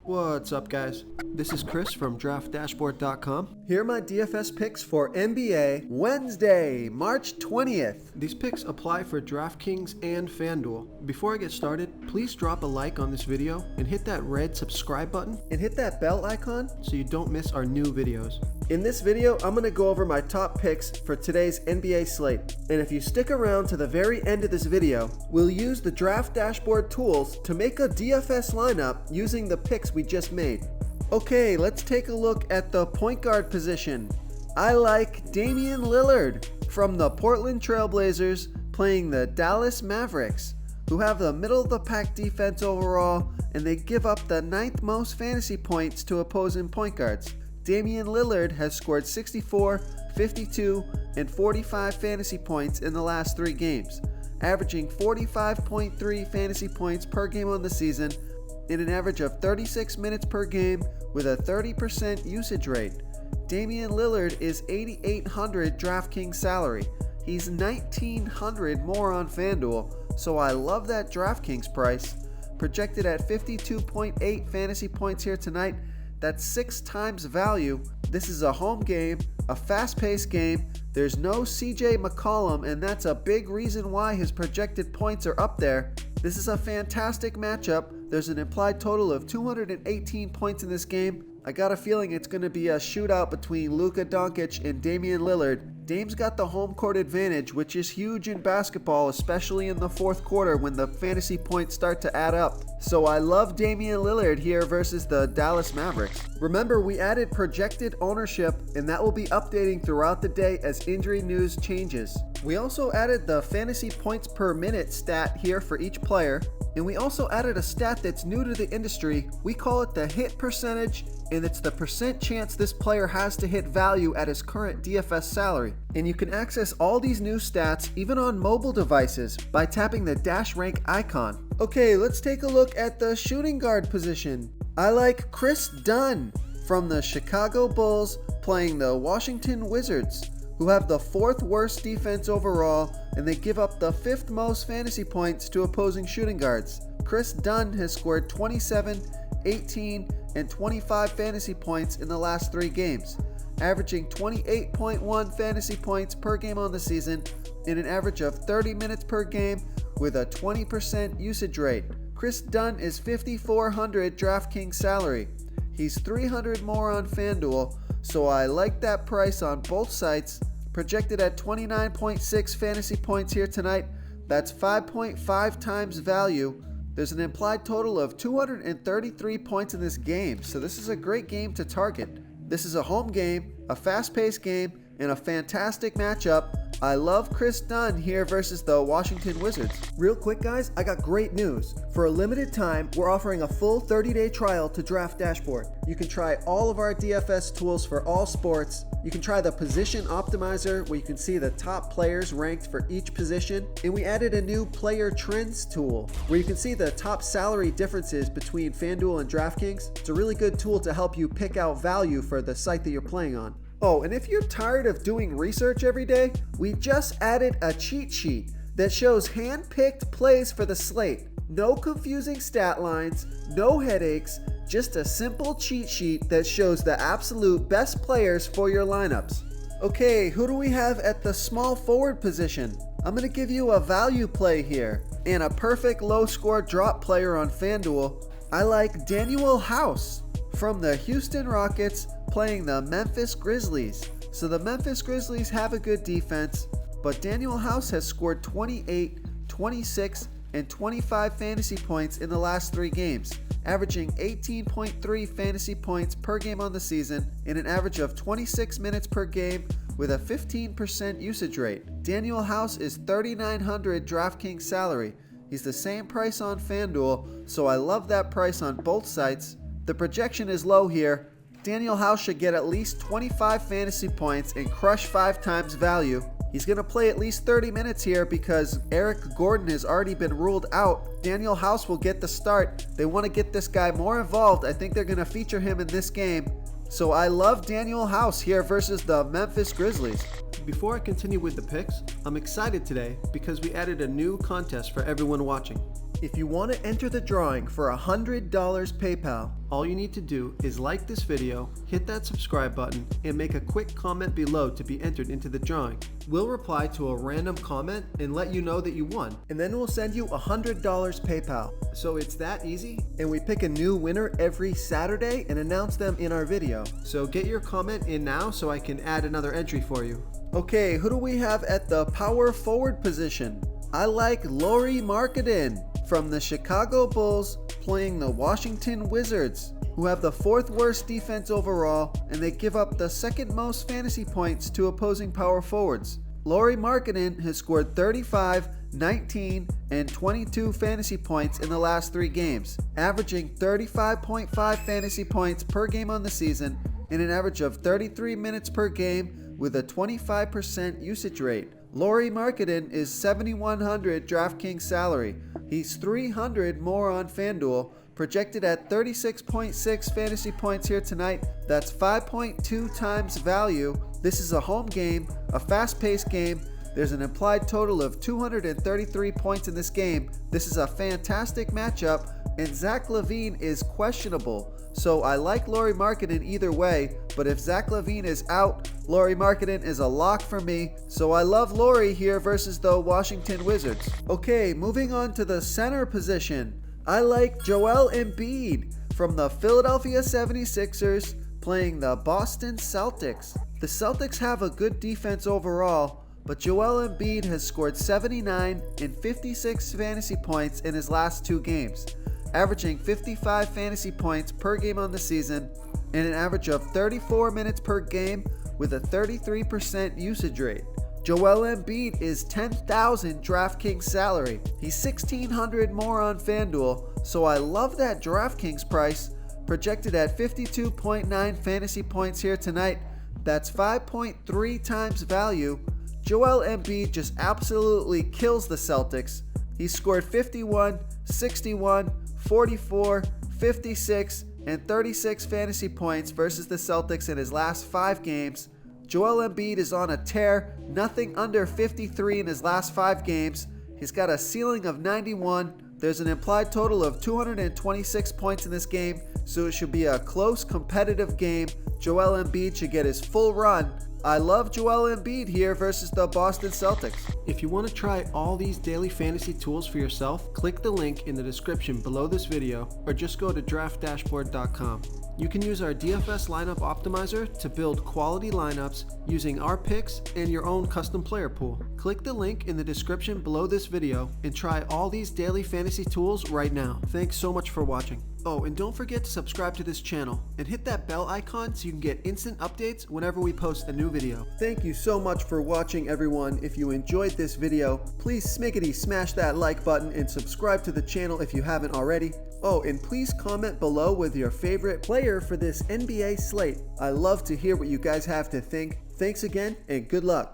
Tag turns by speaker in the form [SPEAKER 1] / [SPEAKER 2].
[SPEAKER 1] What's up, guys? This is Chris from DraftDashboard.com. Here are my DFS picks for NBA Wednesday, March 20th. These picks apply for DraftKings and FanDuel. Before I get started, please drop a like on this video and hit that red subscribe button and hit that bell icon so you don't miss our new videos. In this video, I'm going to go over my top picks for today's NBA slate. And if you stick around to the very end of this video, we'll use the Draft Dashboard tools to make a DFS lineup using the picks we just made. Okay, let's take a look at the point guard position. I like Damian Lillard from the Portland Trailblazers playing the Dallas Mavericks, who have the middle of the pack defense overall, and they give up the 9th most fantasy points to opposing point guards. Damian Lillard has scored 64, 52, and 45 fantasy points in the last 3 games, averaging 45.3 fantasy points per game on the season in an average of 36 minutes per game with a 30% usage rate. Damian Lillard is $8,800 DraftKings salary. He's $1,900 more on FanDuel, so I love that DraftKings price. Projected at 52.8 fantasy points here tonight. That's 6 times value. This is a home game, a fast-paced game. There's no CJ McCollum, and that's a big reason why his projected points are up there. This is a fantastic matchup. There's an implied total of 218 points in this game. I got a feeling it's going to be a shootout between Luka Doncic and Damian Lillard. Dame's got the home court advantage, which is huge in basketball, especially in the fourth quarter when the fantasy points start to add up. So I love Damian Lillard here versus the Dallas Mavericks. Remember, we added projected ownership, and that will be updating throughout the day as injury news changes. We also added the fantasy points per minute stat here for each player, and we also added a stat that's new to the industry. We call it the hit percentage, and it's the percent chance this player has to hit value at his current DFS salary. And you can access all these new stats even on mobile devices by tapping the dash rank icon. Okay, let's take a look at the shooting guard position. I like Chris Dunn from the Chicago Bulls playing the Washington Wizards, who have the 4th worst defense overall, and they give up the 5th most fantasy points to opposing shooting guards. Chris Dunn has scored 27, 18, and 25 fantasy points in the last 3 games, averaging 28.1 fantasy points per game on the season in an average of 30 minutes per game with a 20% usage rate. Chris Dunn is $5,400 DraftKings salary. He's $300 more on FanDuel, so I like that price on both sites. Projected at 29.6 fantasy points here tonight. That's 5.5 times value. There's an implied total of 233 points in this game, so this is a great game to target. This is a home game, a fast-paced game, and a fantastic matchup. I love Chris Dunn here versus the Washington Wizards. Real quick, guys, I got great news. For a limited time, we're offering a full 30-day trial to Draft Dashboard. You can try all of our DFS tools for all sports. You can try the position optimizer, where you can see the top players ranked for each position. And we added a new player trends tool, where you can see the top salary differences between FanDuel and DraftKings. It's a really good tool to help you pick out value for the site that you're playing on. Oh, and if you're tired of doing research every day, we just added a cheat sheet that shows hand-picked plays for the slate. No confusing stat lines, no headaches, just a simple cheat sheet that shows the absolute best players for your lineups. Okay, who do we have at the small forward position? I'm going to give you a value play here and a perfect low score drop player on FanDuel. I like Daniel House from the Houston Rockets playing the Memphis Grizzlies. So the Memphis Grizzlies have a good defense, but Daniel House has scored 28, 26, and 25 fantasy points in the last 3 games, averaging 18.3 fantasy points per game on the season in an average of 26 minutes per game with a 15% usage rate. Daniel House is $3,900 DraftKings salary. He's the same price on FanDuel, so I love that price on both sites. The projection is low here. Daniel House should get at least 25 fantasy points and crush 5 times value. He's going to play at least 30 minutes here because Eric Gordon has already been ruled out. Daniel House will get the start. They want to get this guy more involved. I think they're going to feature him in this game. So I love Daniel House here versus the Memphis Grizzlies. Before I continue with the picks, I'm excited today because we added a new contest for everyone watching. If you want to enter the drawing for $100 PayPal, all you need to do is like this video, hit that subscribe button, and make a quick comment below to be entered into the drawing. We'll reply to a random comment and let you know that you won, and then we'll send you $100 PayPal. So it's that easy, and we pick a new winner every Saturday and announce them in our video. So get your comment in now so I can add another entry for you. Okay, who do we have at the power forward position? I like Lauri Markkanen from the Chicago Bulls playing the Washington Wizards, who have the 4th worst defense overall, and they give up the 2nd most fantasy points to opposing power forwards. Lauri Markkanen has scored 35, 19, and 22 fantasy points in the last 3 games, averaging 35.5 fantasy points per game on the season and an average of 33 minutes per game with a 25% usage rate. Lauri Markkanen is $7,100 DraftKings salary. He's $300 more on FanDuel, projected at 36.6 fantasy points here tonight. That's 5.2 times value. This is a home game, a fast-paced game. There's an implied total of 233 points in this game. This is a fantastic matchup, and Zach LaVine is questionable. So I like Lauri Markkanen either way, but if Zach LaVine is out, Lauri Markkanen is a lock for me. So I love Lauri here versus the Washington Wizards. Okay, moving on to the center position. I like Joel Embiid from the Philadelphia 76ers playing the Boston Celtics. The Celtics have a good defense overall, but Joel Embiid has scored 79 and 56 fantasy points in his last 2 games, averaging 55 fantasy points per game on the season and an average of 34 minutes per game with a 33% usage rate. Joel Embiid is $10,000 DraftKings salary. He's $1,600 more on FanDuel, so I love that DraftKings price, projected at 52.9 fantasy points here tonight. That's 5.3 times value. Joel Embiid just absolutely kills the Celtics. He scored 51, 61, 44, 56, and 36 fantasy points versus the Celtics in his last 5 games. Joel Embiid is on a tear, nothing under 53 in his last 5 games. He's got a ceiling of 91. There's an implied total of 226 points in this game, so it should be a close, competitive game. Joel Embiid should get his full run. I love Joel Embiid here versus the Boston Celtics. If you want to try all these daily fantasy tools for yourself, click the link in the description below this video or just go to draftdashboard.com. You can use our DFS lineup optimizer to build quality lineups using our picks and your own custom player pool. Click the link in the description below this video and try all these daily fantasy tools right now. Thanks so much for watching. Oh, and don't forget to subscribe to this channel and hit that bell icon so you can get instant updates whenever we post a new video. Thank you so much for watching, everyone. If you enjoyed this video, please smiggity smash that like button and subscribe to the channel if you haven't already. Oh, and please comment below with your favorite player for this NBA slate. I love to hear what you guys have to think. Thanks again, and good luck.